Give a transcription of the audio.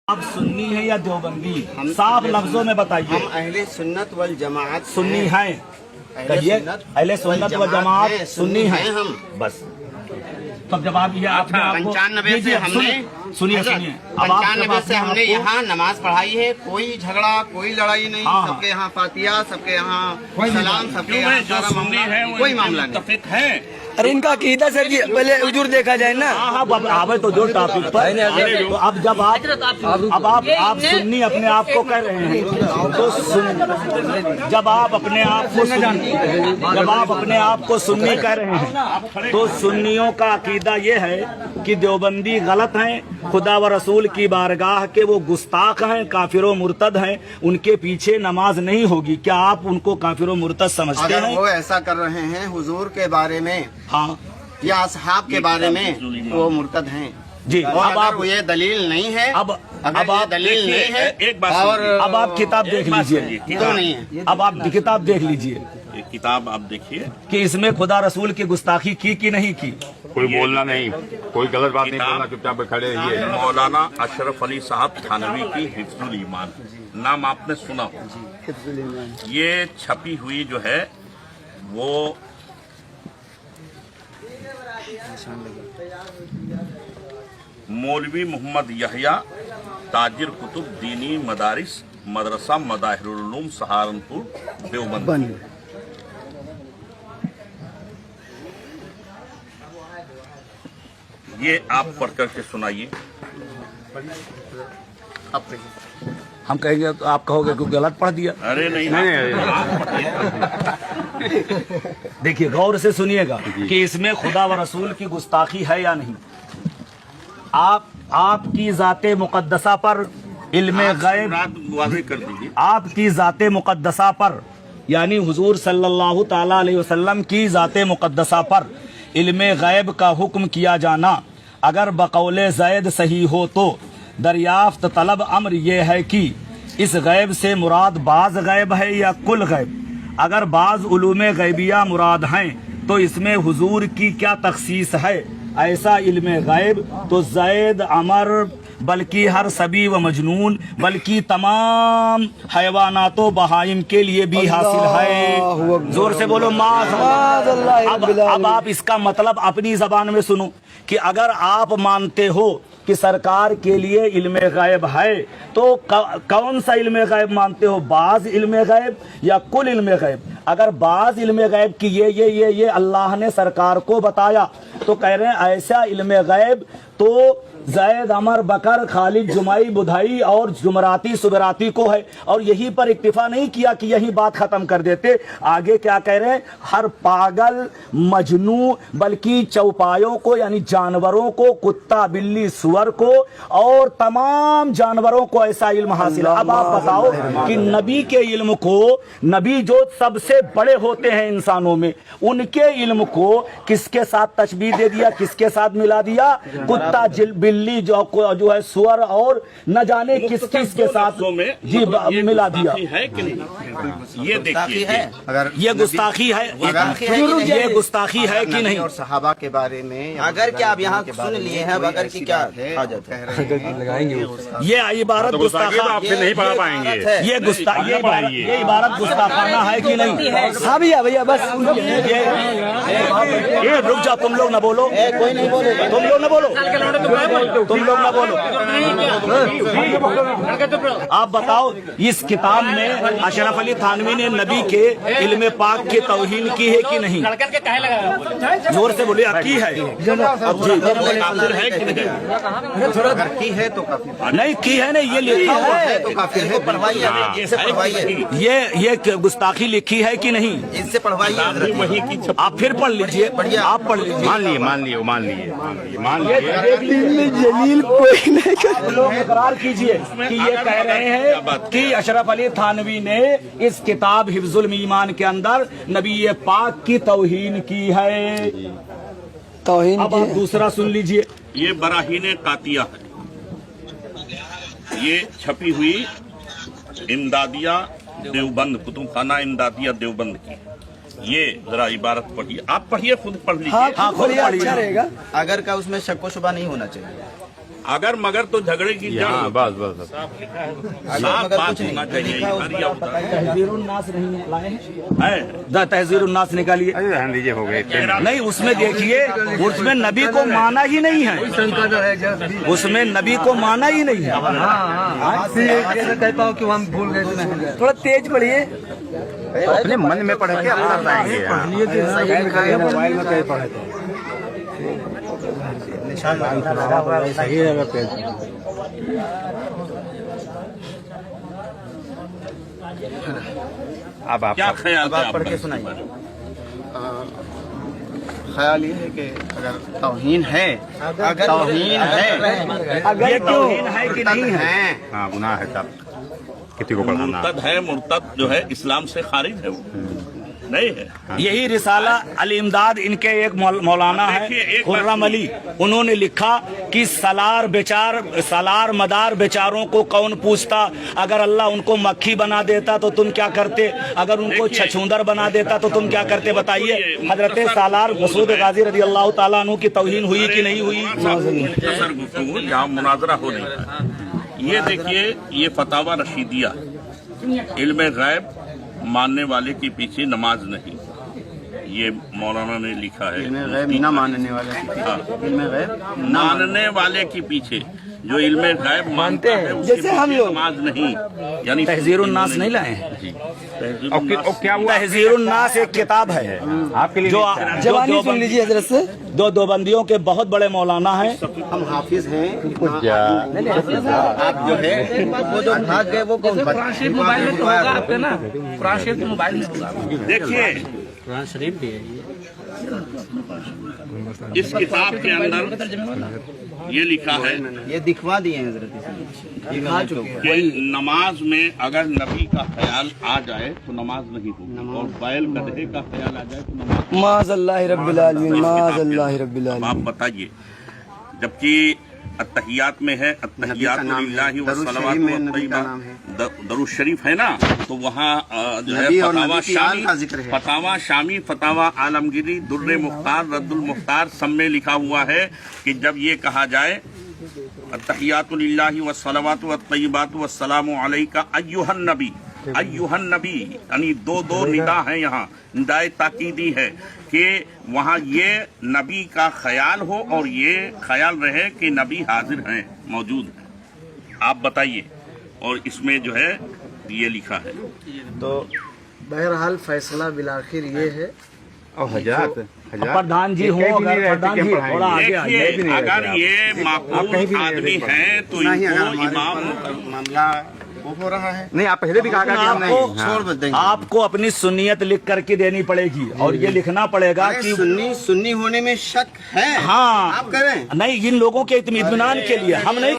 आप सुन्नी है या देवबंदी? साफ लफ्जों में बताइए। हम अहले सुन्नत वल जमात सुन्नी हैं, कहिए अहले सुन्नत व जमात सुन्नी हैं हम। बस तब जब आप ये आपने आपको 95 से हमने सुनिए सुनिए अब आप 95 से हमने यहाँ नमाज पढ़ाई है। कोई झगड़ा कोई लड़ाई नहीं। हाँ। सबके यहाँ फातिहा, सबके यहाँ सलाम, सबके यहाँ सारा मामला, कोई मामला नहीं है। अरे इनका अकीदा सर जी पहले हुजूर देखा जाए ना। हाँ आवे तो जो टॉपिक पर तो अब जब आप सुन्नी अपने आप को कह रहे हैं तो जब आप अपने आप को सुन्नी कह रहे हैं तो सुन्नियों का अकीदा ये है कि देवबंदी गलत हैं, खुदा व रसूल की बारगाह के वो गुस्ताख हैं, काफिर व मुर्तद हैं, उनके पीछे नमाज नहीं होगी। क्या आप उनको काफिर व मुर्तद समझते अगर हैं? वो ऐसा कर रहे हैं हुजूर के बारे में हाँ या असहाब के बारे में वो मुर्तद हैं जी। और अब आप अगर ये दलील नहीं है, अब ये दलील नहीं है, एक बात और अब आप किताब देख लीजिए, तो नहीं है। अब आप किताब देख लीजिए ये किताब आप देखिए, कि इसमें खुदा रसूल की गुस्ताखी की कि नहीं की। कोई बोलना नहीं, कोई गलत बात नहीं बोलना, चुपचाप खड़े रहिए। मौलाना अशरफ अली साहब थानवी की हिफ्जुल ईमान, नाम आपने सुना हो। ये छपी हुई जो है वो मौलवी मोहम्मद यहया ताजिर कुतुब दीनी मदारिस मदरसा मदाहिरुल उलूम सहारनपुर देवबंद। ये आप पढ़ करके सुनाइए। हम कहेंगे तो आप कहोगे कि गलत पढ़ दिया। अरे नहीं, देखिए गौर से सुनिएगा कि इसमें खुदा व रसूल की गुस्ताखी है या नहीं। आपकी ज़ाते मुक़द्दसा पर इल्मे गैब, वाज़ेह कर दीजिए। आपकी ज़ाते मुक़द्दसा पर यानी हुजूर सल्लल्लाहु ताला अलैहि वसल्लम की ज़ाते मुक़द्दसा पर इल्मे गैब का हुक्म किया जाना अगर बकौले ज़ैद सही हो तो दरियाफ्त तलब अम्र ये है कि इस गैब से मुराद बाज़ गैब है या कुल गैब। अगर बाज़ उलूमे गैबिया मुराद हैं तो इसमें हुजूर की क्या तखसीस है। ऐसा इल्मे गैब तो ज़ैद अमर बल्कि हर सभी व मजनून बल्कि तमाम हैवानातो बहाइम के लिए भी हासिल है। जोर से बोलो अब आप इसका मतलब अपनी जबान में सुनो कि अगर आप मानते हो कि सरकार के लिए इल्मे गैब है तो कौन सा इल्मे गैब मानते हो, बाज़ इल्मे गैब या कुल इल्मे गैब? अगर बाज़ इल्मे गैब की ये अल्लाह ने सरकार को बताया तो कह रहे हैं ऐसा इल्मे गैब तो ज़ैद अमर बकर खालिद जुमाई बुधाई और जुमराती सुबराती को है। और यहीं पर इक्तिफा नहीं किया कि यही बात खत्म कर देते, आगे क्या कह रहे हैं, हर पागल मजनू बल्कि चौपायों को यानी जानवरों को, कुत्ता बिल्ली सुअर को और तमाम जानवरों को ऐसा इल्म हासिल है। अब आप बताओ कि नबी के इल्म को, नबी जो सबसे बड़े होते हैं इंसानों में, उनके इल्म को किसके साथ तशबीह दे दिया, किसके साथ मिला दिया? कुत्ता बिल्ली जो है सुअर और न जाने किस किस के साथ जी मिला दिया है कि नहीं? ये देखिए, अगर ये गुस्ताखी है, ये गुस्ताखी है कि नहीं? और सहाबा के बारे में अगर क्या आप यहाँ सुन लिए हैं, अगर की क्या हाजत है? ये इबारत गुस्ताखा आपसे नहीं पढ़ा पाएंगे। ये इबारत गुस्ताखाना है कि नहीं? हाँ भैया बस ये रुक जाओ, तुम लोग न बोलो, कोई नहीं बोलेगा। तुम लोग न बोलो, तुम लोग न बोलो। आप बताओ इस किताब में अशरफ अली थानवी ने नबी के इल्मे पाक की तौहीन की है कि नहीं? जोर से बोलिए, की है? अगर की है तो काफी नहीं की है नहीं, ये लिखा हुआ है तो काफी है। पढ़वाइए, ये गुस्ताखी लिखी है कि नहीं? इससे पढ़वाइए। आप फिर पढ़ लीजिए, आप पढ़ लीजिए। मान लिए जलील कोई नहीं कर। लोग इकरार कीजिए कि ये कह रहे हैं कि अशरफ अली थानवी ने इस किताब हिफ्जुल ईमान के अंदर नबी पाक की तौहीन की है। तौहीन अब आप दूसरा सुन लीजिए। ये बराहीने कातिया है, ये छपी हुई इमदादिया देवबंद, कुतुबखाना इमदादिया देवबंद की। ये जरा इबारत पढ़िए, आप पढ़िए, खुद पढ़ लीजिए। हाँ खुद पढ़िए, अच्छा रहेगा। अगर का उसमें शक व शुबा नहीं होना चाहिए। अगर मगर तो झगड़े की जड़ हाँ होती बस बस बस साफ बात होना चाहिए यार, तहजीरुन्नास नहीं लाए हैं, तहजीरुन्नास निकालिए। अरे रहने दीजिए, हो गए इतने। नहीं, उसमें देखिए, उसमें नबी को माना ही नहीं है, उसमें नबी को माना ही नहीं है। कहता हूँ कि हम भूल गए, थोड़ा तेज पढ़िए। अपने मन में पढ़ के अपना बताएंगे यार। मोबाइल में कहीं पढ़े थे सही है पेज। अब आप क्या ख्याल है पढ़ के आपका? सुनाइए। ख्याल ये है कि अगर तौहीन है, अगर तौहीन है, ये तौहीन है कि नहीं है? हाँ गुनाह है साहब, किसी को पढ़ाना। मुर्तद है, मुर्तद जो है इस्लाम से खारिज है, वो नहीं है। यही रिसाला अल इमदाद इनके एक मौलाना है खुर्रम अली, उन्होंने लिखा कि सलार मदार बेचारों को कौन पूछता, अगर अल्लाह उनको मक्खी बना देता तो तुम क्या करते, अगर उनको छछूंदर बना देता तो तुम क्या करते, बताइए। हजरत सालार मसूद गाजी रजी अल्लाह ताला अन्हु की तौहीन हुई कि नहीं हुई? मुख्तसर गुफ्तगू, यहाँ मुनाजरा हो नहीं है। ये देखिए, ये फतावा रशीदिया, इल्म गैब मानने वाले के पीछे नमाज नहीं, ये मौलाना ने लिखा है। इल्म गैब न मानने वाले, इल्म गैब मानने वाले के पीछे जो इल्म गैब मानते हैं उसके जैसे हम पीछे लोग। नमाज नहीं, यानी तहजीरुन्नास नहीं लाए हैं। और क्या हुआ तहजीरुन्नास एक किताब है आपके लिए? जो जवानी सुन लीजिए हजरत से। दो देवबंदियों के बहुत बड़े मौलाना हैं। हम हाफिज हैं। आप जो है वो जो भाग गए वो कौन? मोबाइल में तो होगा आपके ना, मोबाइल में होगा। देखिए, इस किताब के अंदर ये लिखा है ये दिखवा दिए हैं हजरत, दिखा चुके हैं। कि नमाज में अगर नबी का ख्याल आ जाए तो नमाज नहीं होगी, और बैल गधे का ख्याल आ जाए तो नमाज। माज़अल्लाह रब्बिल आलमीन, माज़अल्लाह रब्बिल अब आप आलमीन। बताइए, जबकि अत्तहियात में है अत्तहियात लिल्लाहि व सलावतु व तय्यबात, दरूद शरीफ है ना, तो वहाँ जो है नबी और फतावा नबी की आल का जिक्र है। फतावा शामी, फतावा आलमगीरी, दुर्रे मुख्तार, रद्दुल मुख्तार, सब में लिखा हुआ है कि जब ये कहा जाए अत्तहियातु लिल्लाहि व सलावतु व तय्यबातु व सलामु अलैका अय्युहन नबी, अय्युहन नबी, यानी दो निदा है यहाँ, निदाए ताकीदी है कि वहाँ ये नबी का ख्याल हो और ये ख्याल रहे कि नबी हाजिर हैं, मौजूद हैं। आप बताइए, और इसमें जो है ये लिखा है। तो बहरहाल फैसला बिलाखिर ये है। और हजरत प्रधान जी हो, अगर प्रधान जी थोड़ा आगे आ जाए। देखिए, अगर ये माकूल आदमी है तो इनको इमाम मामला वो हो रहा है। नहीं, आप पहले भी कहा कि हम नहीं। छोड़ मत देंगे। आपको अपनी सुन्नियत लिख करके देनी पड़ेगी और ये लिखना पड़ेगा अरे कि सुन्नी होने में शक है। हाँ, आप करें। नहीं, इन लोगों के इत्मीनान के लिए हम नहीं